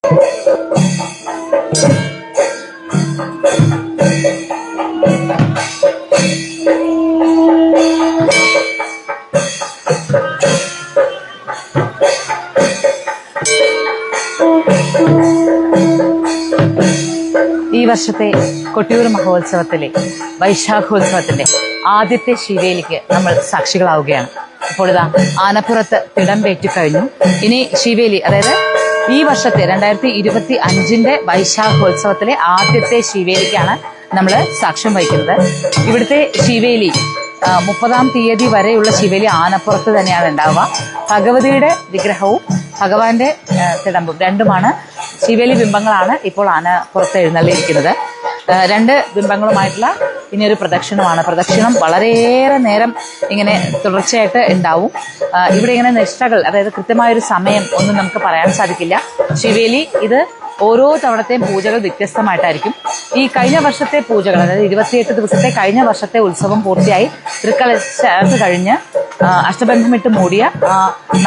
ഈ വർഷത്തെ കൊട്ടിയൂർ മഹോത്സവത്തിലെ വൈശാഖോത്സവത്തിന്റെ ആദ്യത്തെ ശീവേലിക്ക് നമ്മൾ സാക്ഷികളാവുകയാണ്. ഇപ്പോൾ ഇതാ ആനപ്പുറത്ത് തിടമ്പേറ്റി കഴിഞ്ഞു. ഇനി ശീവേലി, അതായത് ഈ വർഷത്തെ 2025 വൈശാഖോത്സവത്തിലെ ആദ്യത്തെ ശീവേലിക്കാണ് നമ്മൾ സാക്ഷ്യം വഹിക്കുന്നത്. ഇവിടുത്തെ ശീവേലി 30-ാം തീയതി വരെയുള്ള ശീവേലി ആനപ്പുറത്ത് തന്നെയാണ് ഉണ്ടാവുക. ഭഗവതിയുടെ വിഗ്രഹവും ഭഗവാന്റെ തിടമ്പും രണ്ടുമാണ്, ശീവേലി ബിംബങ്ങളാണ് ഇപ്പോൾ ആനപ്പുറത്ത് എഴുന്നള്ളിയിരിക്കുന്നത്. രണ്ട് ബിംബങ്ങളുമായിട്ടുള്ള ഇനിയൊരു പ്രദക്ഷിണമാണ്. പ്രദക്ഷിണം വളരെയേറെ നേരം ഇങ്ങനെ തുടർച്ചയായിട്ട് ഉണ്ടാവും. ഇവിടെ ഇങ്ങനെ നിഷ്ഠകൾ, അതായത് കൃത്യമായൊരു സമയം ഒന്നും നമുക്ക് പറയാൻ സാധിക്കില്ല. ശിവേലി ഇത് ഓരോ തവണത്തെയും പൂജകൾ വ്യത്യസ്തമായിട്ടായിരിക്കും. ഈ കഴിഞ്ഞ വർഷത്തെ പൂജകൾ, അതായത് 28 ദിവസത്തെ കഴിഞ്ഞ വർഷത്തെ ഉത്സവം പൂർത്തിയായി തൃക്കലശാർത്ത് കഴിഞ്ഞ് അഷ്ടബന്ധമിട്ട് മൂടിയ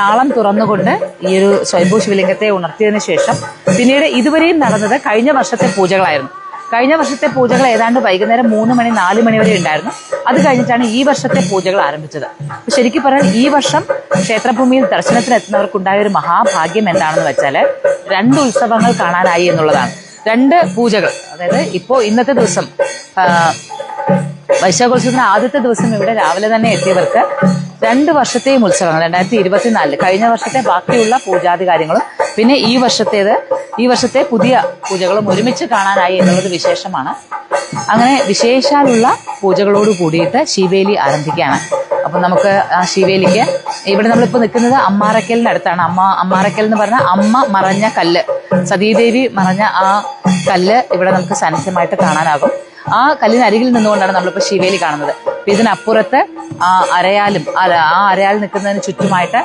നാളം തുറന്നുകൊണ്ട് ഈ ഒരു സ്വയംഭൂ ശിവലിംഗത്തെ ഉണർത്തിയതിനു ശേഷം പിന്നീട് ഇതുവരെയും നടന്നത് കഴിഞ്ഞ വർഷത്തെ പൂജകളായിരുന്നു. കഴിഞ്ഞ വർഷത്തെ പൂജകൾ ഏതാണ്ട് വൈകുന്നേരം 3 മണി 4 മണി വരെ ഉണ്ടായിരുന്നു. അത് കഴിഞ്ഞിട്ടാണ് ഈ വർഷത്തെ പൂജകൾ ആരംഭിച്ചത്. ശരിക്കും പറഞ്ഞാൽ ഈ വർഷം ക്ഷേത്രഭൂമിയിൽ ദർശനത്തിന് എത്തുന്നവർക്കുണ്ടായ ഒരു മഹാഭാഗ്യം എന്താണെന്ന് വെച്ചാൽ 2 ഉത്സവങ്ങൾ കാണാനായി എന്നുള്ളതാണ്. 2 പൂജകൾ, അതായത് ഇന്നത്തെ ദിവസം വൈശാഖോത്സവത്തിന് ആദ്യത്തെ ദിവസം ഇവിടെ രാവിലെ തന്നെ എത്തിയവർക്ക് 2 വർഷത്തെയും ഉത്സവങ്ങൾ 2024 കഴിഞ്ഞ വർഷത്തെ ബാക്കിയുള്ള പൂജാതി കാര്യങ്ങളും പിന്നെ ഈ വർഷത്തെ പുതിയ പൂജകളും ഒരുമിച്ച് കാണാനായി എന്നുള്ളത് വിശേഷമാണ്. അങ്ങനെ വിശേഷാലുള്ള പൂജകളോട് കൂടിയിട്ട് ശീവേലി ആരംഭിക്കുകയാണ്. അപ്പം നമുക്ക് ആ ശീവേലിക്ക് ഇവിടെ നമ്മളിപ്പോൾ നിൽക്കുന്നത് അമ്മാറക്കലിനടുത്താണ്. അമ്മാറക്കൽ എന്ന് പറഞ്ഞാൽ അമ്മ മറഞ്ഞ കല്ല്, സതീദേവി മറഞ്ഞ ആ കല്ല് ഇവിടെ നമുക്ക് സാന്നിധ്യമായിട്ട് കാണാനാകും. ആ കല്ലിനരികിൽ നിന്നുകൊണ്ടാണ് നമ്മളിപ്പോൾ ശീവേലി കാണുന്നത്. ഇതിനപ്പുറത്ത് ആ അരയാൽ നിൽക്കുന്നതിന് ചുറ്റുമായിട്ട്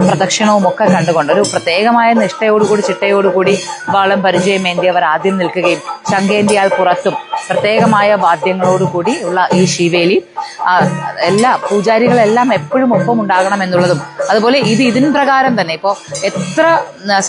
പ്രദക്ഷിണവും ഒക്കെ കണ്ടുകൊണ്ട് ഒരു പ്രത്യേകമായ നിഷ്ഠയോടുകൂടി ചിട്ടയോടുകൂടി വാളം പരിചയമേന്തിയവർ ആദ്യം നിൽക്കുകയും ശംഖേന്തിയാൽ പുറത്തും പ്രത്യേകമായ വാദ്യങ്ങളോടുകൂടി ഉള്ള ഈ ശീവേലി എല്ലാ പൂജാരികളെല്ലാം എപ്പോഴും ഒപ്പം ഉണ്ടാകണം എന്നുള്ളതും, അതുപോലെ ഇതിന് പ്രകാരം തന്നെ ഇപ്പോൾ എത്ര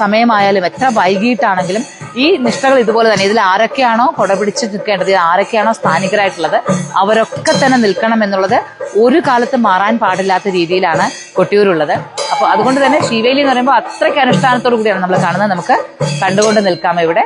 സമയമായാലും എത്ര വൈകിട്ടാണെങ്കിലും ഈ നിഷ്ഠകൾ ഇതുപോലെ തന്നെ. ഇതിൽ ആരൊക്കെയാണോ കൊട പിടിച്ച് നിൽക്കേണ്ടത്, ആരൊക്കെയാണോ സ്ഥാനികരായിട്ടുള്ളത്, അവരൊക്കെ തന്നെ നിൽക്കണം എന്നുള്ളത് ഒരു കാലത്ത് മാറാൻ പാടില്ലാത്ത രീതിയിലാണ് കൊട്ടിയൂരുള്ളത്. അപ്പോൾ അതുകൊണ്ട് തന്നെ ശീവേലി എന്ന് പറയുമ്പോൾ അത്രയ്ക്ക് അനുഷ്ഠാനത്തോടു കൂടിയാണ് നമ്മൾ കാണുന്നത്. നമുക്ക് കണ്ടുകൊണ്ട് നിൽക്കാം ഇവിടെ.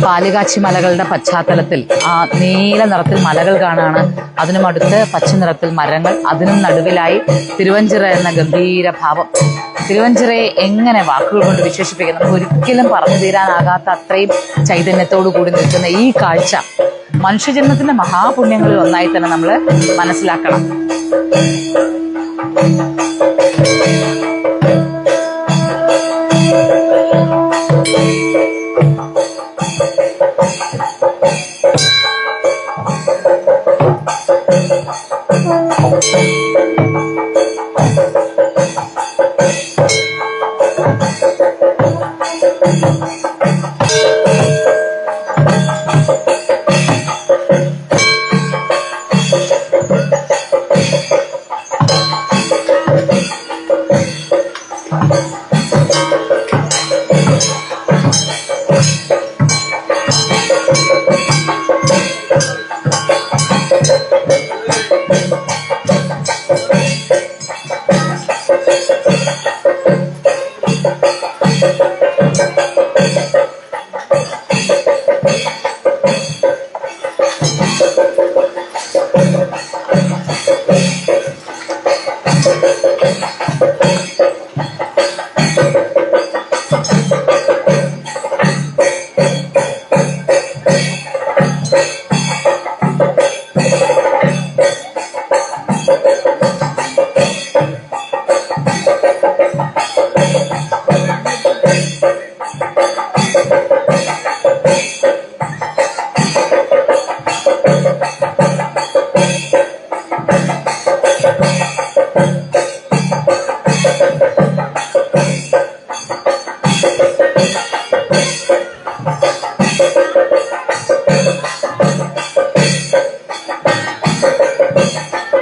പാലുകാച്ചി മലകളുടെ പശ്ചാത്തലത്തിൽ ആ നീല നിറത്തിൽ മലകൾ കാണാണ്. അതിനും അടുത്ത് പച്ച നിറത്തിൽ മരങ്ങൾ, അതിനും നടുവിലായി തിരുവഞ്ചിറ എന്ന ഗംഭീര ഭാവം. തിരുവഞ്ചിറയെ എങ്ങനെ വാക്കുകൾ കൊണ്ട് വിശേഷിപ്പിക്കും? നമുക്ക് ഒരിക്കലും പറഞ്ഞു തീരാനാകാത്ത അത്രയും ചൈതന്യത്തോടു കൂടി നിൽക്കുന്ന ഈ കാഴ്ച മനുഷ്യജന്മത്തിന്റെ മഹാപുണ്യങ്ങളിൽ ഒന്നായി തന്നെ നമ്മൾ മനസ്സിലാക്കണം.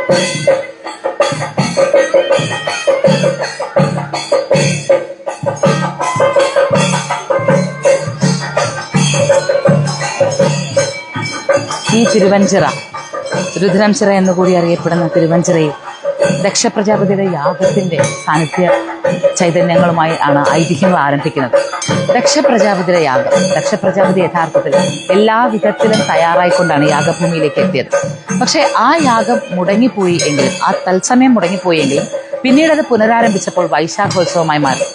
ഈ തിരുവഞ്ചിറ, രുദ്രംചിറ എന്നുകൂടി അറിയപ്പെടുന്ന തിരുവഞ്ചിറയിൽ ദക്ഷ പ്രജാപതിയുടെ യാഗത്തിന്റെ സാന്നിധ്യ ചൈതന്യങ്ങളുമായി ആണ് ഐതിഹ്യങ്ങൾ ആരംഭിക്കുന്നത്. ദക്ഷ പ്രജാപതിയുടെ യാഗം, ദക്ഷ പ്രജാപതി യഥാർത്ഥത്തിൽ എല്ലാ വിധത്തിലും തയ്യാറായിക്കൊണ്ടാണ് യാഗഭൂമിയിലേക്ക് എത്തിയത്. പക്ഷെ ആ യാഗം മുടങ്ങിപ്പോയി എങ്കിലും, ആ തത്സമയം മുടങ്ങിപ്പോയി എങ്കിലും പിന്നീട് അത് പുനരാരംഭിച്ചപ്പോൾ വൈശാഖോത്സവമായി മാറി.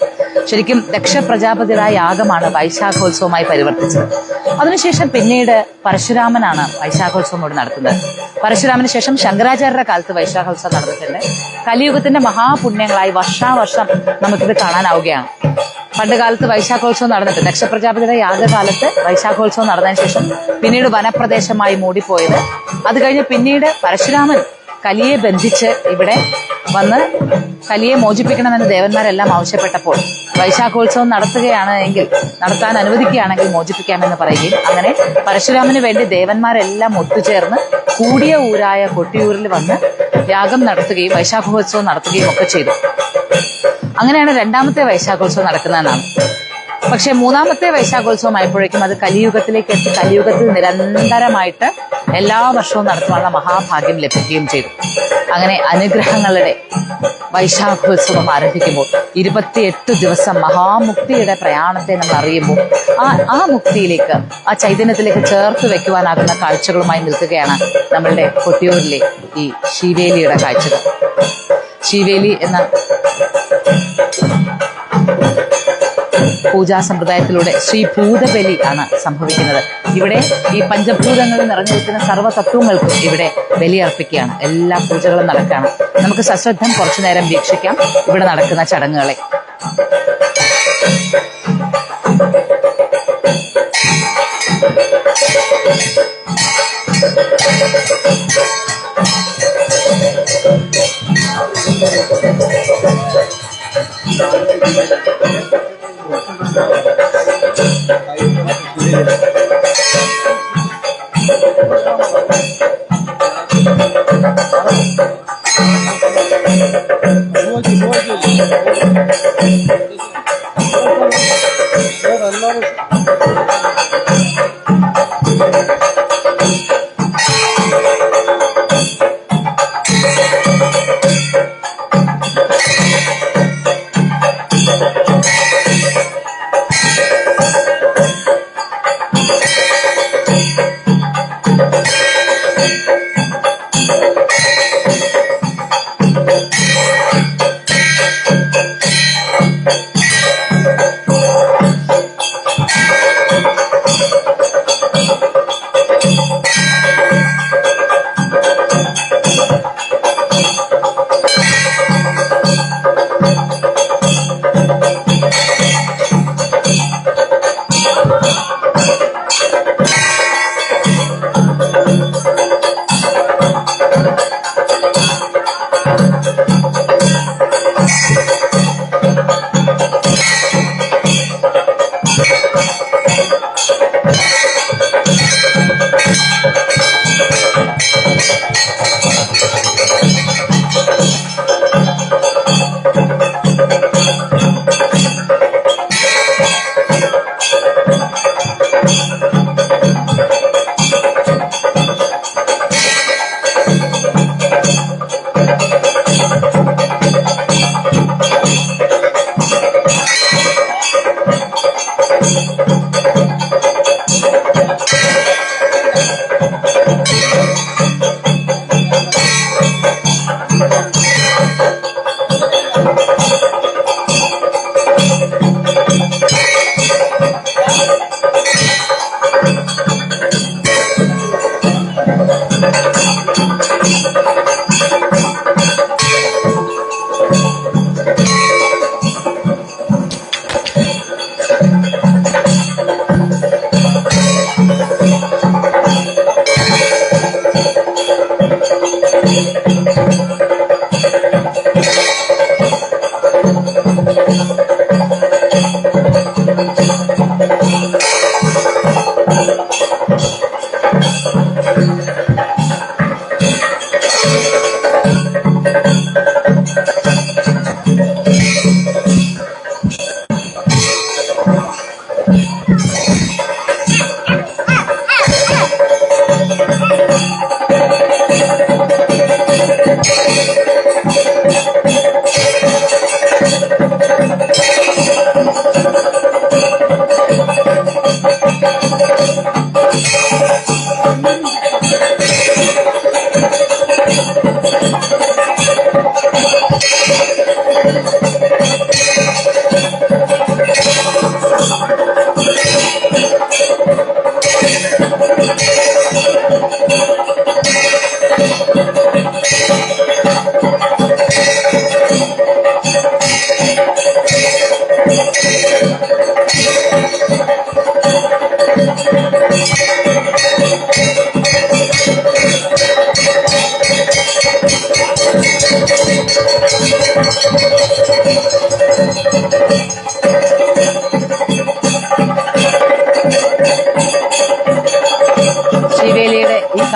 ശരിക്കും ദക്ഷ പ്രജാപതിയുടെ യാഗമാണ് വൈശാഖോത്സവമായി പരിവർത്തിച്ചത്. അതിനുശേഷം പിന്നീട് പരശുരാമനാണ് വൈശാഖോത്സവം കൂടി നടത്തുന്നത്. പരശുരാമന് ശേഷം ശങ്കരാചാര്യരുടെ കാലത്ത് വൈശാഖോത്സവം നടന്നിട്ടുണ്ട്. കലിയുഗത്തിന്റെ മഹാപുണ്യങ്ങളായി വർഷാവർഷം നമുക്കിത് കാണാനാവുകയാണ്. പണ്ട് കാലത്ത് വൈശാഖോത്സവം നടന്നിട്ട്, ദക്ഷ പ്രജാപതിയുടെ യാഗകാലത്ത് വൈശാഖോത്സവം നടന്നതിന് ശേഷം പിന്നീട് വനപ്രദേശമായി മൂടിപ്പോയത്. അത് കഴിഞ്ഞ് പിന്നീട് പരശുരാമൻ കലിയെ ബന്ധിച്ച് ഇവിടെ വന്ന് കലിയെ മോചിപ്പിക്കണമെന്ന് ദേവന്മാരെല്ലാം ആവശ്യപ്പെട്ടപ്പോൾ വൈശാഖോത്സവം നടത്താൻ അനുവദിക്കുകയാണെങ്കിൽ മോചിപ്പിക്കാമെന്ന് പറയുകയും അങ്ങനെ പരശുരാമന് വേണ്ടി ദേവന്മാരെല്ലാം ഒത്തുചേർന്ന് കൂടിയ ഊരായ കൊട്ടിയൂരിൽ വന്ന് യാഗം നടത്തുകയും വൈശാഖോത്സവം നടത്തുകയും ഒക്കെ ചെയ്തു. അങ്ങനെയാണ് രണ്ടാമത്തെ വൈശാഖോത്സവം നടക്കുന്നതെന്നാണ്. പക്ഷെ മൂന്നാമത്തെ വൈശാഖോത്സവം ആയപ്പോഴേക്കും അത് കലിയുഗത്തിലേക്ക് എത്തി, കലിയുഗത്തിൽ നിരന്തരമായിട്ട് എല്ലാ വർഷവും നടത്തുവാനുള്ള മഹാഭാഗ്യം ലഭിക്കുകയും ചെയ്തു. അങ്ങനെ അനുഗ്രഹങ്ങളുടെ വൈശാഖോത്സവം ആരംഭിക്കുമ്പോൾ 28 ദിവസം മഹാമുക്തിയുടെ പ്രയാണത്തെ നമ്മൾ അറിയുമ്പോൾ ആ മുക്തിയിലേക്ക്, ആ ചൈതന്യത്തിലേക്ക് ചേർത്ത് വെക്കുവാനാകുന്ന കാഴ്ചകളുമായി നിൽക്കുകയാണ് നമ്മളുടെ കൊട്ടിയൂരിലെ ഈ ശീവേലിയുടെ കാഴ്ചകൾ. ശീവേലി എന്ന പൂജാ സമ്പ്രദായത്തിലൂടെ ശ്രീഭൂതബലി ആണ് സംഭവിക്കുന്നത്. ഇവിടെ ഈ പഞ്ചഭൂതങ്ങളിൽ നിറഞ്ഞു നിൽക്കുന്ന സർവ്വതത്വങ്ങൾക്കും ഇവിടെ ബലിയർപ്പിക്കുകയാണ്. എല്ലാ പൂജകളും നടക്കുകയാണ്. നമുക്ക് സശ്രദ്ധം കുറച്ചു നേരം വീക്ഷിക്കാം ഇവിടെ നടക്കുന്ന ചടങ്ങുകളെ.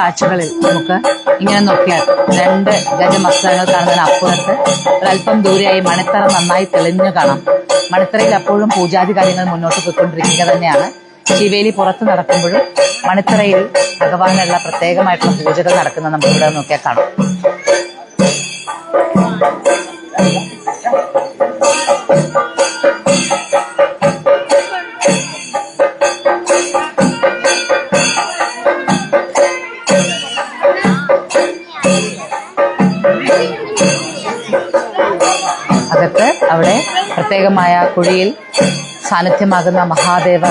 കാഴ്ചകളിൽ നമുക്ക് ഇങ്ങനെ നോക്കിയാൽ 2 ഗജമസ്തകങ്ങൾ കാണുന്നതിന് അപ്പുറത്ത് ഒരല്പം ദൂരെയായി മണിത്തറ നന്നായി തെളിഞ്ഞു കാണാം. മണിത്തറയിൽ അപ്പോഴും പൂജാതി കാര്യങ്ങൾ മുന്നോട്ട് പോയിക്കൊണ്ടിരിക്കുക തന്നെയാണ്. ശിവേലി പുറത്ത് നടക്കുമ്പോഴും മണിത്തറയിൽ ഭഗവാനുള്ള പ്രത്യേകമായിട്ടുള്ള പൂജകൾ നടക്കുന്നത് നമുക്ക് ഇവിടെ നോക്കിയാൽ കാണാം. അകത്ത് അവിടെ പ്രത്യേകമായ കുഴിയിൽ സാന്നിധ്യമാകുന്ന മഹാദേവ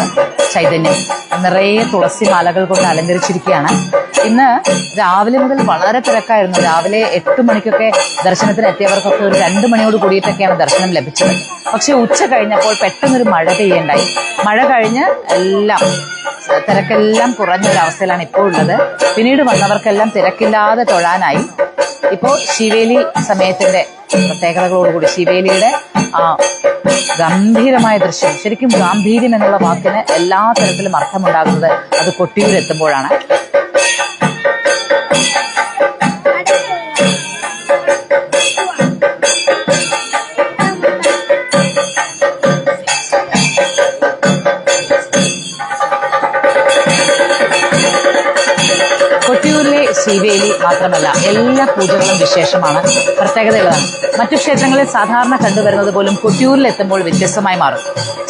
ചൈതന്യം നിറയെ തുളസി മാലകൾ കൊണ്ട് അലങ്കരിച്ചിരിക്കുകയാണ്. ഇന്ന് രാവിലെ മുതൽ വളരെ തിരക്കായിരുന്നു. രാവിലെ 8 മണിക്കൊക്കെ ദർശനത്തിന് എത്തിയവർക്കൊക്കെ ഒരു 2 മണിയോട് കൂടിയിട്ടൊക്കെയാണ് ദർശനം ലഭിച്ചത്. പക്ഷെ ഉച്ച കഴിഞ്ഞപ്പോൾ പെട്ടെന്നൊരു മഴ പെയ്യുണ്ടായി. മഴ കഴിഞ്ഞ് തിരക്കെല്ലാം കുറഞ്ഞൊരവസ്ഥയിലാണ് ഇപ്പോൾ ഉള്ളത്. പിന്നീട് വന്നവർക്കെല്ലാം തിരക്കില്ലാതെ തൊഴാനായി. ഇപ്പോൾ ശിവേലി സമയത്തിന്റെ പ്രത്യേകതകളോടുകൂടി ശിവേലിയുടെ ഗംഭീരമായ ദൃശ്യം, ശരിക്കും ഗാംഭീര്യം എന്നുള്ള വാക്കിന് എല്ലാ തരത്തിലും അർത്ഥമുണ്ടാകുന്നത് അത് കൊട്ടിയൂർ എത്തുമ്പോഴാണ്. കൊട്ടിയൂരിലെ ശിവേലി മാത്രമല്ല എല്ലാ പൂജകളും വിശേഷമാണ്, പ്രത്യേകതകളാണ്. മറ്റു ക്ഷേത്രങ്ങളിൽ സാധാരണ കണ്ടുവരുന്നത് പോലും കൊട്ടിയൂരിൽ എത്തുമ്പോൾ വ്യത്യസ്തമായി മാറും.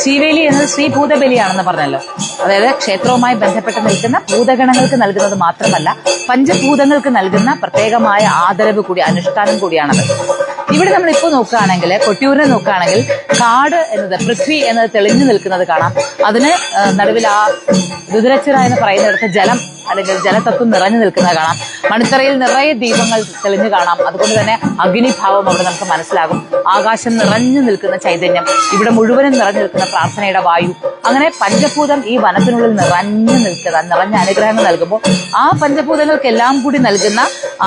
ശിവേലി എന്നത് ശ്രീഭൂതബലിയാണെന്ന് പറഞ്ഞല്ലോ. അതായത് ക്ഷേത്രവുമായി ബന്ധപ്പെട്ട് നിൽക്കുന്ന ഭൂതഗണങ്ങൾക്ക് നൽകുന്നത് മാത്രമല്ല, പഞ്ചഭൂതങ്ങൾക്ക് നൽകുന്ന പ്രത്യേകമായ ആദരവ് കൂടി, അനുഷ്ഠാനം കൂടിയാണത്. ഇവിടെ നമ്മൾ ഇപ്പോൾ നോക്കുകയാണെങ്കിൽ, കൊട്ടിയൂരിനെ നോക്കുകയാണെങ്കിൽ, കാട് എന്നത്, പൃഥ്വി എന്നത് തെളിഞ്ഞു നിൽക്കുന്നത് കാണാം. അതിന് നടുവിൽ ആ രുദ്രച്ചിറ എന്ന് പറയുന്നിടത്ത് ജലം അല്ലെങ്കിൽ ജലതത്വം നിറഞ്ഞു നിൽക്കുന്നത് കാണാം. മണിത്തറയിൽ നിറയെ ദീപങ്ങൾ തെളിഞ്ഞു കാണാം. അതുകൊണ്ട് തന്നെ അഗ്നിഭാവം അവിടെ നമുക്ക് മനസ്സിലാകും. ആകാശം നിറഞ്ഞു നിൽക്കുന്ന ചൈതന്യം, ഇവിടെ മുഴുവനും നിറഞ്ഞു നിൽക്കുന്ന പ്രാർത്ഥനയുടെ വായു, അങ്ങനെ പഞ്ചഭൂതം ഈ വനത്തിനുള്ളിൽ നിറഞ്ഞ അനുഗ്രഹങ്ങൾ നൽകുമ്പോൾ ആ പഞ്ചഭൂതങ്ങൾക്കെല്ലാം കൂടി നൽകുന്ന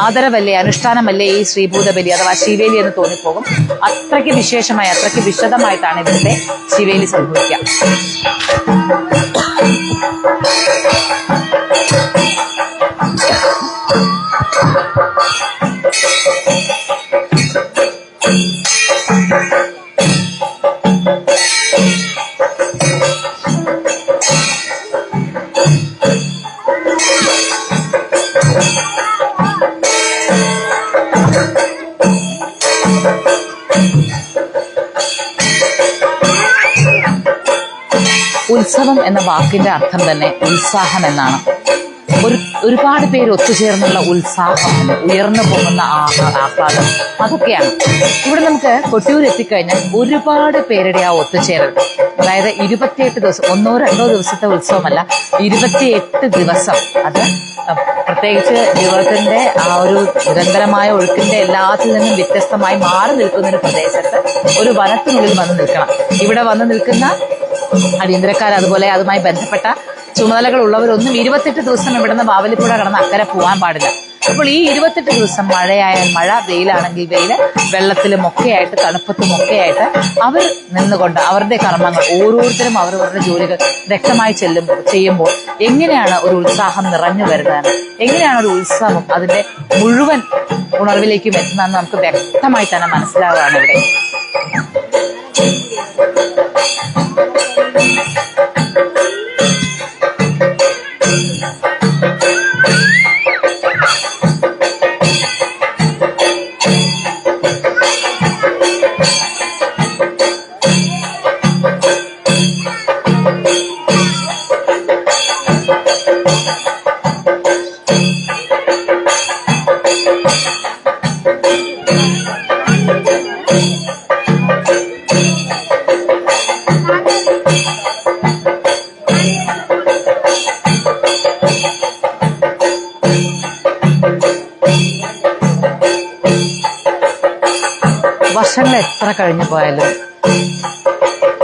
ആദരവല്ലേ, അനുഷ്ഠാനമല്ലേ ഈ ശ്രീഭൂതബലി അഥവാ ശിവേലി എന്ന് തോന്നിപ്പോകും. അത്രയ്ക്ക് വിശേഷമായി, അത്രയ്ക്ക് വിശദമായിട്ടാണ് ഇവിടുത്തെ ശിവേലി സംഭവിക്കുക. ഉത്സവം എന്ന വാക്കിന്റെ അർത്ഥം തന്നെ ഉത്സാഹം എന്നാണ്. ഒരുപാട് പേര് ഒത്തുചേർന്നുള്ള ഉത്സാഹം, ഉയർന്നു പോകുന്ന ആഹ്ലാദം, അതൊക്കെയാണ്. ഇവിടെ നമുക്ക് കൊട്ടിയൂർ എത്തിക്കഴിഞ്ഞാൽ ഒരുപാട് പേരുടെ ആ ഒത്തുചേരൽ, അതായത് 28 ദിവസം, 1-2 ദിവസത്തെ ഉത്സവമല്ല, 28 ദിവസം. അത് പ്രത്യേകിച്ച് ജീവിതത്തിന്റെ ആ ഒരു നിരന്തരമായ ഒഴുക്കിന്റെ എല്ലാത്തിൽ നിന്നും വ്യത്യസ്തമായി മാറി നിൽക്കുന്ന ഒരു പ്രദേശത്ത് ഒരു വനത്തിനുള്ളിൽ വന്ന് നിൽക്കണം. ഇവിടെ വന്ന് നിൽക്കുന്ന അടിയന്തരക്കാർ, അതുപോലെ അതുമായി ബന്ധപ്പെട്ട ചുമതലകൾ ഉള്ളവരൊന്നും 28 ദിവസം ഇവിടുന്ന് ബാവലിപ്പുഴ കടന്ന് അക്കരെ പോകാൻ പാടില്ല. അപ്പോൾ ഈ 28 ദിവസം മഴയായാൽ മഴ, വെയിലാണെങ്കിൽ വെയിൽ, വെള്ളത്തിലും ഒക്കെയായിട്ട്, തണുപ്പത്തും ഒക്കെയായിട്ട് അവർ നിന്നുകൊണ്ട് അവരുടെ കർമ്മങ്ങൾ, ഓരോരുത്തരും അവരവരുടെ ജോലികൾ വ്യക്തമായി ചെയ്യുമ്പോൾ എങ്ങനെയാണ് ഒരു ഉത്സാഹം നിറഞ്ഞു വരുന്നത്, എങ്ങനെയാണ് ഒരു ഉത്സവം അതിന്റെ മുഴുവൻ ഉണർവിലേക്കും എത്തുന്നതെന്ന് നമുക്ക് വ്യക്തമായി തന്നെ മനസ്സിലാവുകയാണ് ഇവിടെ. വർഷങ്ങൾ എത്ര കഴിഞ്ഞു പോയാലും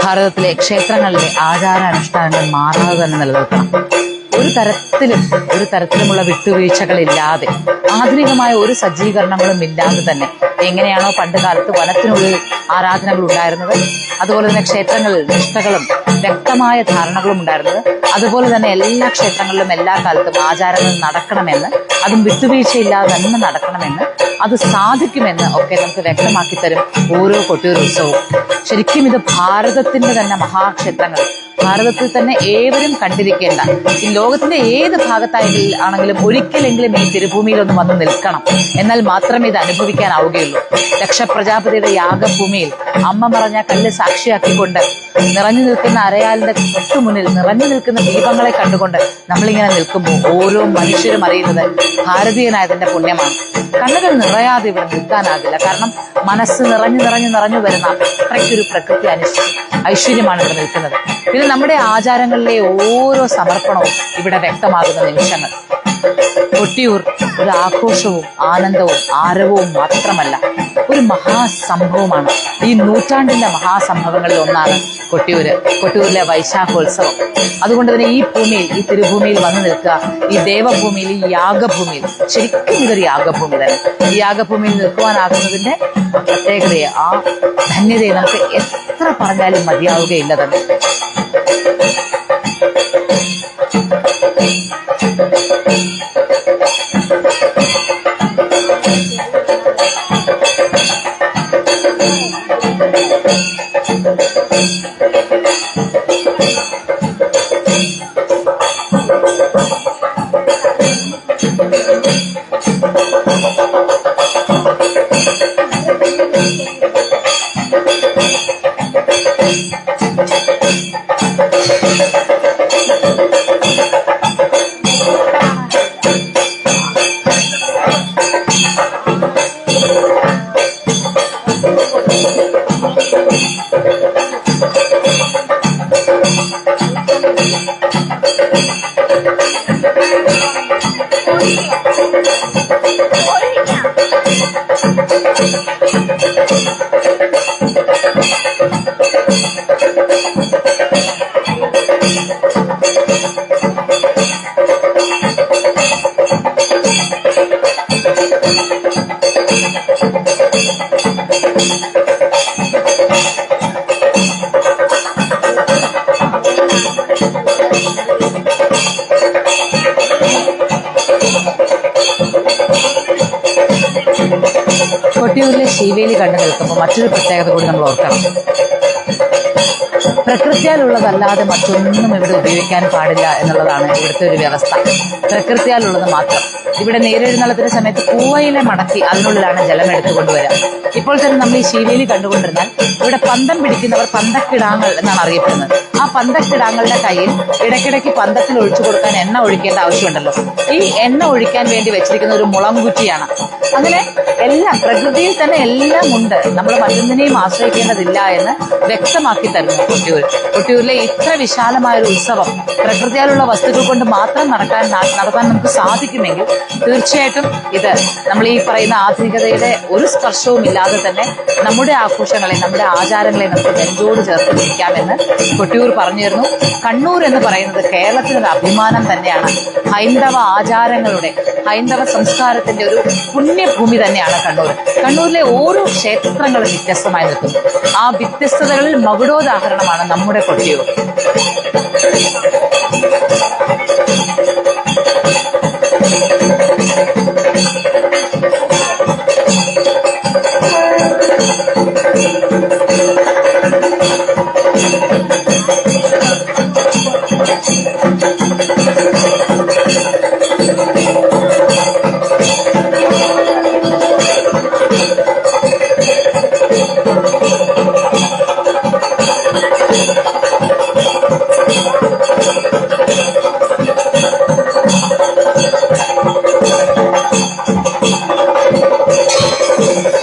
ഭാരതത്തിലെ ക്ഷേത്രങ്ങളിലെ ആചാരാനുഷ്ഠാനങ്ങൾ മാറാതെ തന്നെ നിലനിൽക്കണം. ഒരു തരത്തിലുമുള്ള വിട്ടുവീഴ്ചകളില്ലാതെ, ആധുനികമായ ഒരു സജ്ജീകരണങ്ങളും ഇല്ലാതെ തന്നെ എങ്ങനെയാണോ പണ്ട് കാലത്ത് വനത്തിനുള്ളിൽ ആരാധനകൾ ഉണ്ടായിരുന്നത്, അതുപോലെ തന്നെ ക്ഷേത്രങ്ങളിൽ നിഷ്ഠകളും വ്യക്തമായ ധാരണകളും ഉണ്ടായിരുന്നത്, അതുപോലെ തന്നെ എല്ലാ ക്ഷേത്രങ്ങളിലും എല്ലാ കാലത്തും ആചാരങ്ങൾ നടക്കണമെന്ന്, അതും വിട്ടുവീഴ്ചയില്ലാതെ തന്നെ നടക്കണമെന്ന്, അത് സാധിക്കുമെന്ന് ഒക്കെ നമുക്ക് വ്യക്തമാക്കി തരും ഓരോ കൊട്ടിയൂർ ഉത്സവവും. ശരിക്കും ഇത് ഭാരതത്തിന്റെ തന്നെ മഹാക്ഷേത്രങ്ങൾ, ഭാരതത്തിൽ തന്നെ ഏവരും കണ്ടിരിക്കേണ്ട, ഈ ലോകത്തിന്റെ ഏത് ഭാഗത്താണെങ്കിലും ഒരിക്കലെങ്കിലും ഈ തിരുഭൂമിയിലൊന്ന് വന്ന് നിൽക്കണം. എന്നാൽ മാത്രമേ ഇത് അനുഭവിക്കാനാവുകയുള്ളൂ. ദക്ഷ പ്രജാപതിയുടെ യാഗഭൂമിയിൽ അമ്മ മറഞ്ഞ കല്ല് സാക്ഷിയാക്കിക്കൊണ്ട് നിറഞ്ഞു നിൽക്കുന്ന അരയാലിന്റെ തൊട്ടുമുന്നിൽ നിറഞ്ഞു നിൽക്കുന്ന ദീപങ്ങളെ കണ്ടുകൊണ്ട് നമ്മളിങ്ങനെ നിൽക്കുമ്പോൾ ഓരോ മനുഷ്യരും അറിയുന്നത് ഭാരതീയനായതിന്റെ പുണ്യമാണ്. കണ്ണുകൾ നിറയാതെ ഇവിടെ നിൽക്കാനാകില്ല. കാരണം മനസ്സ് നിറഞ്ഞു വരുന്ന അത്രയ്ക്കൊരു പ്രകൃതി ഐശ്വര്യമാണ് ഇവിടെ നിൽക്കുന്നത്. ഇത് നമ്മുടെ ആചാരങ്ങളിലെ ഓരോ സമർപ്പണവും ഇവിടെ വ്യക്തമാകുന്ന നിമിഷങ്ങൾ. കൊട്ടിയൂർ ഒരു ആഘോഷവും ആനന്ദവും ആരവവും മാത്രമല്ല, ഒരു മഹാസംഭവമാണ്. ഈ നൂറ്റാണ്ടിന്റെ മഹാസംഭവങ്ങളിൽ ഒന്നാണ് കൊട്ടിയൂരിലെ വൈശാഖോത്സവം. അതുകൊണ്ട് തന്നെ ഈ ഭൂമിയിൽ, ഈ തിരുഭൂമിയിൽ വന്നു നിൽക്കുക, ഈ ദേവഭൂമിയിൽ, ഈ യാഗഭൂമിയിൽ, ശരിക്കും ഇതൊരു യാഗഭൂമി തന്നെ. ഈ യാഗഭൂമിയിൽ നിൽക്കുവാനാകുന്നതിന്റെ പ്രത്യേകതയെ, ആ ധന്യതയെ നമുക്ക് എത്ര പറഞ്ഞാലും മതിയാവുകയില്ല തന്നെ. കൊട്ടിയൂരിലെ ശീവേലി കണ്ടു നിൽക്കുമ്പോൾ മറ്റൊരു പ്രത്യേകത കൂടി നമ്മൾ ഓർക്കണം. പ്രകൃതിയാലുള്ളതല്ലാതെ മറ്റൊന്നും ഇവിടെ ഉപയോഗിക്കാൻ പാടില്ല എന്നുള്ളതാണ് ഇവിടുത്തെ ഒരു വ്യവസ്ഥ. പ്രകൃതിയാലുള്ളത് മാത്രം. ഇവിടെ നേരെഴുന്നള്ളത്തിന്റെ സമയത്ത് പൂവയിലെ മടക്കി അതിനുള്ളിലാണ് ജലം എടുത്തുകൊണ്ടുവരിക. ഇപ്പോൾ തന്നെ നമ്മൾ ഈ ശീവേലി കണ്ടുകൊണ്ടിരുന്നാൽ ഇവിടെ പന്തം പിടിക്കുന്നവർ പന്തക്കിടാങ്ങൾ എന്നാണ് അറിയപ്പെടുന്നത്. ആ പന്തക്കിടാങ്ങളുടെ കയ്യിൽ ഇടയ്ക്കിടയ്ക്ക് പന്തത്തിൽ ഒഴിച്ചു കൊടുക്കാൻ എണ്ണ ഒഴിക്കേണ്ട ആവശ്യമുണ്ടല്ലോ. ഈ എണ്ണ ഒഴിക്കാൻ വേണ്ടി വെച്ചിരിക്കുന്ന ഒരു മുളംകുറ്റിയാണ്. അങ്ങനെ എല്ലാം പ്രകൃതിയിൽ തന്നെ എല്ലാം ഉണ്ട്, നമ്മൾ മറ്റൊന്നിനെയും ആശ്രയിക്കേണ്ടതില്ല എന്ന് വ്യക്തമാക്കി തരുന്നു കൊട്ടിയൂരിലെ ഇത്ര വിശാലമായ ഒരു ഉത്സവം പ്രകൃതിയാലുള്ള വസ്തുക്കൾ കൊണ്ട് മാത്രം നടത്താൻ നമുക്ക് സാധിക്കുമെങ്കിൽ തീർച്ചയായിട്ടും ഇത് നമ്മൾ ഈ പറയുന്ന ആധുനികതയുടെ ഒരു സ്പർശവും ഇല്ലാതെ തന്നെ നമ്മുടെ ആഘോഷങ്ങളെ, നമ്മുടെ ആചാരങ്ങളെ നമുക്ക് നെഞ്ചോട് ചേർത്ത് പിടിക്കാമെന്ന് കൊട്ടിയൂർ പറഞ്ഞിരുന്നു. കണ്ണൂർ എന്ന് പറയുന്നത് കേരളത്തിനൊരു അഭിമാനം തന്നെയാണ്. ഹൈന്ദവ ആചാരങ്ങളുടെ, ഹൈന്ദവ സംസ്കാരത്തിന്റെ ഒരു പുണ്യഭൂമി തന്നെയാണ് കണ്ണൂർ. കണ്ണൂരിലെ ഓരോ ക്ഷേത്രങ്ങളും വ്യത്യസ്തമായി നിൽക്കുന്നു. ആ വ്യത്യസ്തതകളിൽ മകുടോദാഹരണമാണ് നമ്മുടെ കൊട്ടിയൂർ.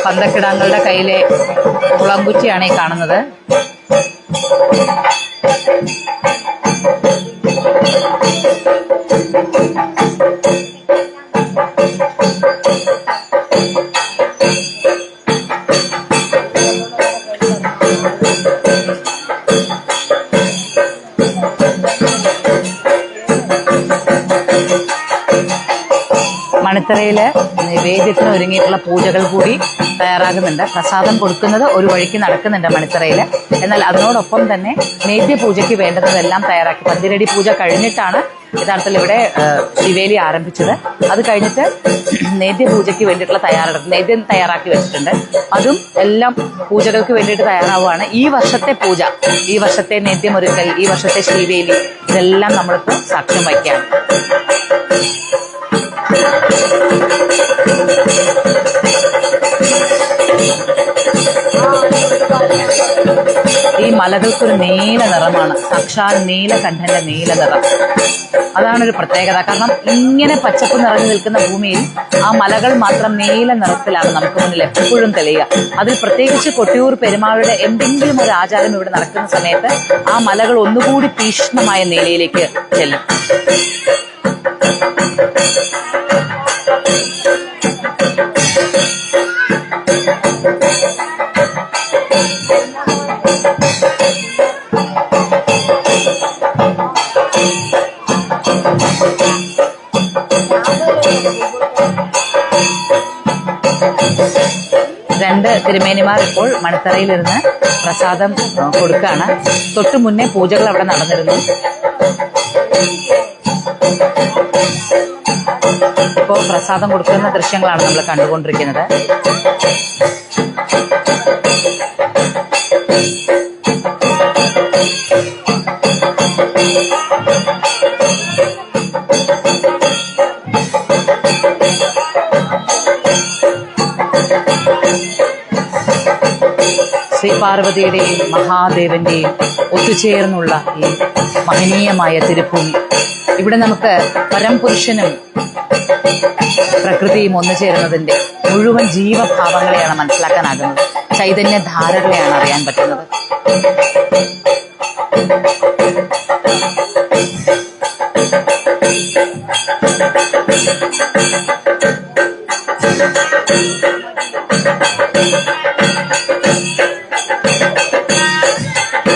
പന്തക്കിടാങ്ങളുടെ കയ്യിലെ കുളംകുറ്റിയാണ് ഈ കാണുന്നത്. മണിത്തറയില് നിവേദ്യത്തിന് ഒരുങ്ങിയിട്ടുള്ള പൂജകൾ കൂടി തയ്യാറാകുന്നുണ്ട്. പ്രസാദം കൊടുക്കുന്നത് ഒരു വഴിക്ക് നടക്കുന്നുണ്ട് മണിത്തറയിൽ. എന്നാൽ അതിനോടൊപ്പം തന്നെ നേദ്യപൂജയ്ക്ക് വേണ്ടുന്നതെല്ലാം തയ്യാറാക്കി, പന്തിരടി പൂജ കഴിഞ്ഞിട്ടാണ് യഥാർത്ഥത്തിൽ ഇവിടെ ശിവേലി ആരംഭിച്ചത്. അത് കഴിഞ്ഞിട്ട് നേദ്യപൂജയ്ക്ക് വേണ്ടിയിട്ടുള്ള നേദ്യം തയ്യാറാക്കി വെച്ചിട്ടുണ്ട്. അതും എല്ലാം പൂജകൾക്ക് വേണ്ടിയിട്ട് തയ്യാറാവുകയാണ്. ഈ വർഷത്തെ പൂജ, ഈ വർഷത്തെ നേദ്യമൊരുക്കൽ, ഈ വർഷത്തെ ശിവേലി, ഇതെല്ലാം നമ്മൾക്ക് സാക്ഷ്യം വയ്ക്കാം. ഈ മലകൾക്കൊരു നീല നിറമാണ്, സാക്ഷാൽ നീലകണ്ഠന്റെ നീല നിറം. അതാണൊരു പ്രത്യേകത. കാരണം ഇങ്ങനെ പച്ചപ്പ് നിറഞ്ഞു നിൽക്കുന്ന ഭൂമിയിൽ ആ മലകൾ മാത്രം നീല നിറത്തിലാണ് നമുക്ക് മുന്നിൽ എപ്പോഴും തെളിയുക. അതിൽ പ്രത്യേകിച്ച് കൊട്ടിയൂർ പെരുമാളുടെ എന്തെങ്കിലും ഒരു ആചാരം ഇവിടെ നടക്കുന്ന സമയത്ത് ആ മലകൾ ഒന്നുകൂടി തീക്ഷ്ണമായ നീലയിലേക്ക് ചെല്ലും. രണ്ട് തിരുമേനിമാർ ഇപ്പോൾ മണിത്തറയിലിരുന്ന് പ്രസാദം കൊടുക്കുകയാണ്. തൊട്ടു മുന്നേ പൂജകൾ അവിടെ നടന്നിരുന്നു. ഇപ്പോൾ പ്രസാദം കൊടുക്കുന്ന ദൃശ്യങ്ങളാണ് നമ്മൾ കണ്ടുകൊണ്ടിരിക്കുന്നത്. ശ്രീപാർവതിയുടെയും മഹാദേവന്റെയും ഒത്തുചേർന്നുള്ള ഈ മഹനീയമായ തിരുഭൂമി, ഇവിടെ നമുക്ക് പരംപുരുഷനും പ്രകൃതിയും ഒന്നുചേരുന്നതിന്റെ മുഴുവൻ ജീവഭാവങ്ങളെയാണ് മനസ്സിലാക്കാനാകുന്നത്. ചൈതന്യധാരകളെയാണ് അറിയാൻ പറ്റുന്നത്.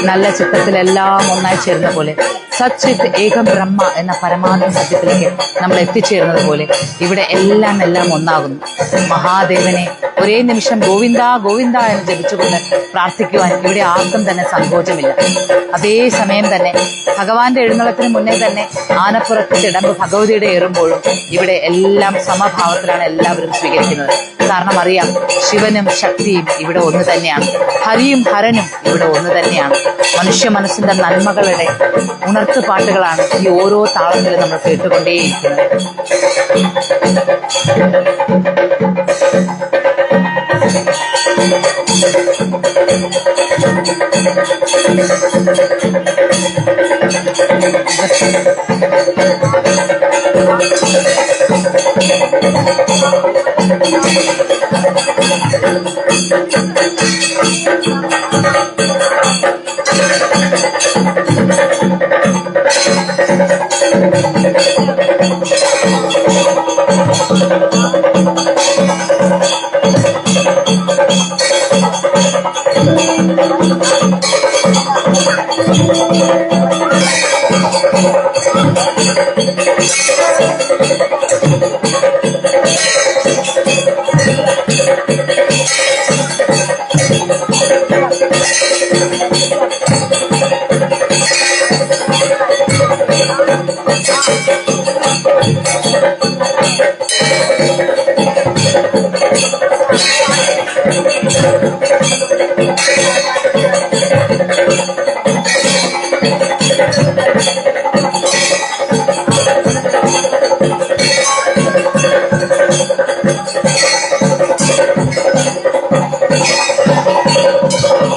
നല്ല ചിത്രത്തിലെല്ലാം ഒന്നായി ചേരുന്ന പോലെ, സച്ചിത് ഏകം ബ്രഹ്മ എന്ന പരമാത്മ സത്യത്തിലേക്ക് നമ്മൾ എത്തിച്ചേരുന്നത് പോലെ ഇവിടെ എല്ലാം ഒന്നാകുന്നു. മഹാദേവനെ ഒരേ നിമിഷം ഗോവിന്ദ ഗോവിന്ദ എന്ന് ജപിച്ചുകൊണ്ട് പ്രാർത്ഥിക്കുവാൻ ഇവിടെ ആർക്കും തന്നെ സങ്കോചമില്ല. അതേസമയം തന്നെ ഭഗവാന്റെ എഴുന്നള്ളത്തിന് മുന്നേ തന്നെ ആനപ്പുറത്ത് തിടമ്പ് ഭഗവതിയുടെ ഏറുമ്പോഴും ഇവിടെ എല്ലാം സമഭാവത്തിലാണ് എല്ലാവരും സ്വീകരിക്കുന്നത്. കാരണം അറിയാം, ശിവനും ശക്തിയും ഇവിടെ ഒന്ന് തന്നെയാണ്, ഹരിയും ഹരനും ഇവിടെ ഒന്ന് തന്നെയാണ്. മനുഷ്യ മനസ്സിന്റെ നന്മകളുടെ ഉണർത്തുപാട്ടുകളാണ് ഈ ഓരോ താളത്തിലും നമ്മൾ കേട്ടുകൊണ്ടേയിരിക്കുന്നത്.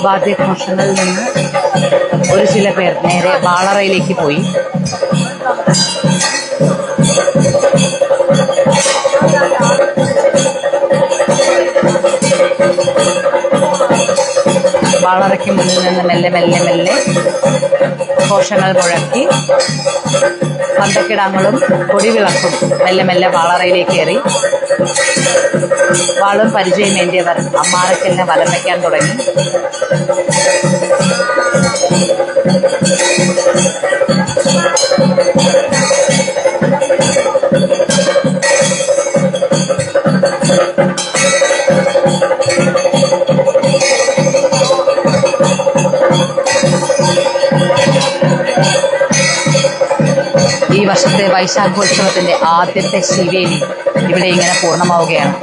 വാദ്യഘോഷങ്ങളിൽ നിന്ന് ഒരു ചില പേർ നേരെ വാളറയിലേക്ക് പോയി. വാളറയ്ക്ക് മുന്നിൽ നിന്ന് മെല്ലെ മെല്ലെ മെല്ലെ ഘോഷങ്ങൾ മുഴക്കി പന്തക്കിടാങ്ങളും കൊടിവിളക്കും മെല്ലെ മെല്ലെ വാളറയിലേക്ക് കയറി. വാളും പരിചയമേന്തിയവർ അമ്മാറയ്ക്കലിനെ വലം വയ്ക്കാൻ തുടങ്ങി. വർഷത്തെ വൈശാഖോത്സവത്തിന്റെ ആദ്യത്തെ ശിവേലി ഇവിടെ ഇങ്ങനെ പൂർണ്ണമാവുകയാണ്.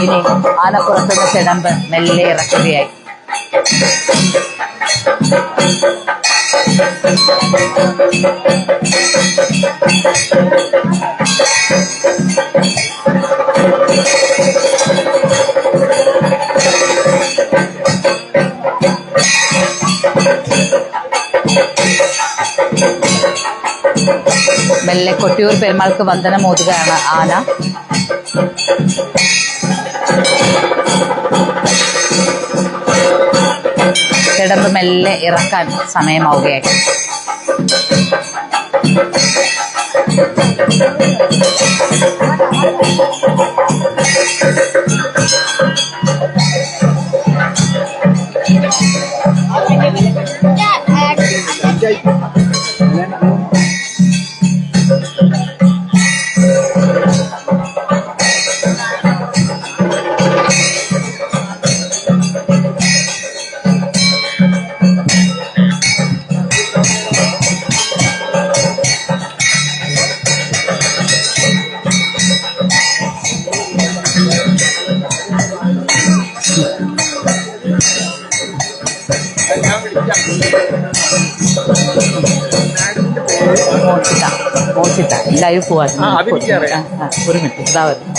ഇനി ആനപ്പുറത്തുനിന്ന് തിടമ്പ് മെല്ലെ ഇറക്കുകയായി. മെല്ലെ കൊട്ടിയൂർ പെരുമാൾക്ക് വന്ദനം ഓതുകയാണ് ആന. തിടമ്പ് മെല്ലെ ഇറക്കാൻ സമയമാവുകയായി. മോചിത ലൈവ് പോവാ. ഒരു മിനിറ്റ് ഇതാ വരും.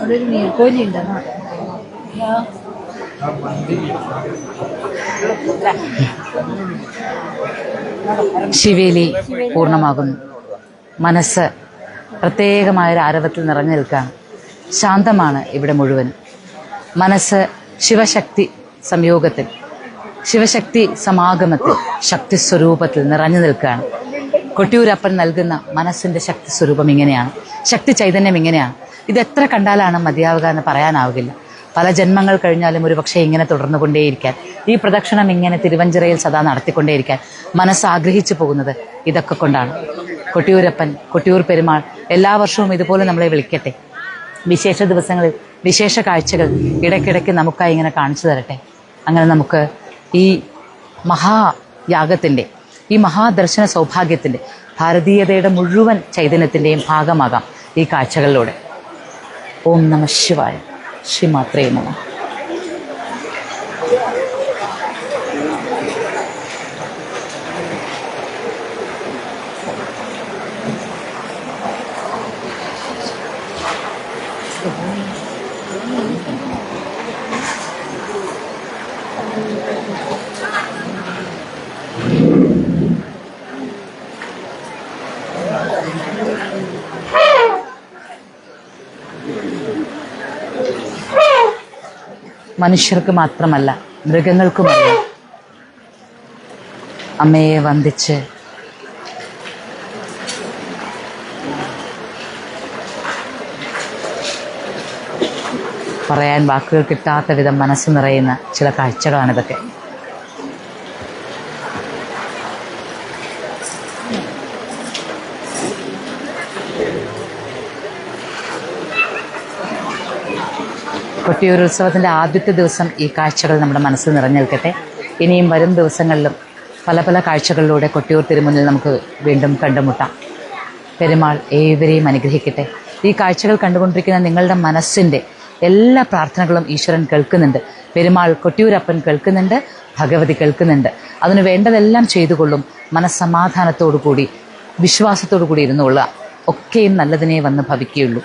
അവിടെ ഒരു നീർക്കോലി ഉണ്ടെന്നോ. ശിവേലി പൂർണ്ണമാകുന്നു. മനസ്സ് പ്രത്യേകമായൊരു ആരവത്തിൽ നിറഞ്ഞു നിൽക്കുകയാണ്. ശാന്തമാണ് ഇവിടെ മുഴുവനും. മനസ്സ് ശിവശക്തി സംയോഗത്തിൽ, ശിവശക്തി സമാഗമത്തിൽ, ശക്തി സ്വരൂപത്തിൽ നിറഞ്ഞു നിൽക്കുകയാണ്. കൊട്ടിയൂരപ്പൻ നൽകുന്ന മനസ്സിന്റെ ശക്തി സ്വരൂപം ഇങ്ങനെയാണ്, ശക്തി ചൈതന്യം ഇങ്ങനെയാണ്. ഇതെത്ര കണ്ടാലാണ് മതിയാവുക എന്ന് പറയാനാവില്ല. പല ജന്മങ്ങൾ കഴിഞ്ഞാലും ഒരു പക്ഷേ ഇങ്ങനെ തുടർന്നുകൊണ്ടേയിരിക്കാൻ, ഈ പ്രദക്ഷിണം ഇങ്ങനെ തിരുവഞ്ചിറയിൽ സദാ നടത്തിക്കൊണ്ടേയിരിക്കാൻ മനസ്സ് ആഗ്രഹിച്ചു പോകുന്നത് ഇതൊക്കെ കൊണ്ടാണ്. കൊട്ടിയൂരപ്പൻ, കൊട്ടിയൂർ പെരുമാൾ എല്ലാ വർഷവും ഇതുപോലെ നമ്മളെ വിളിക്കട്ടെ. വിശേഷ ദിവസങ്ങളിൽ വിശേഷ കാഴ്ചകൾ ഇടയ്ക്കിടയ്ക്ക് നമുക്കായി ഇങ്ങനെ കാണിച്ചു തരട്ടെ. അങ്ങനെ നമുക്ക് ഈ മഹായാഗത്തിൻ്റെ, ഈ മഹാദർശന സൗഭാഗ്യത്തിൻ്റെ, ഭാരതീയതയുടെ മുഴുവൻ ചൈതന്യത്തിൻ്റെയും ഭാഗമാകാം ഈ കാഴ്ചകളിലൂടെ. ഓം നമഃ ശിവായ. ശ്രീമാത്രേ നമഃ. മനുഷ്യർക്ക് മാത്രമല്ല മൃഗങ്ങൾക്കുമറിയാം അമ്മയെ വന്ദിച്ച് പറയാൻ വാക്കുകൾ കിട്ടാത്ത വിധം മനസ്സ് നിറയുന്ന ചില കാഴ്ചകളാണിതൊക്കെ. കൊട്ടിയൂർ ഉത്സവത്തിൻ്റെ ആദ്യത്തെ ദിവസം ഈ കാഴ്ചകൾ നമ്മുടെ മനസ്സിൽ നിറഞ്ഞു നിൽക്കട്ടെ. ഇനിയും വരും ദിവസങ്ങളിലും പല പല കാഴ്ചകളിലൂടെ കൊട്ടിയൂർ തിരുമുന്നിൽ നമുക്ക് വീണ്ടും കണ്ടുമുട്ടാം. പെരുമാൾ ഏവരെയും അനുഗ്രഹിക്കട്ടെ. ഈ കാഴ്ചകൾ കണ്ടുകൊണ്ടിരിക്കുന്ന നിങ്ങളുടെ മനസ്സിൻ്റെ എല്ലാ പ്രാർത്ഥനകളും ഈശ്വരൻ കേൾക്കുന്നുണ്ട്. പെരുമാൾ കൊട്ടിയൂരപ്പൻ കേൾക്കുന്നുണ്ട്, ഭഗവതി കേൾക്കുന്നുണ്ട്. അതിന് വേണ്ടതെല്ലാം ചെയ്തുകൊള്ളും. മനസ്സമാധാനത്തോടു കൂടി, വിശ്വാസത്തോടു കൂടി ഇരുന്നുകൊള്ളുക. ഒക്കെയും നല്ലതിനെ വന്ന് ഭവിക്കുകയുള്ളൂ.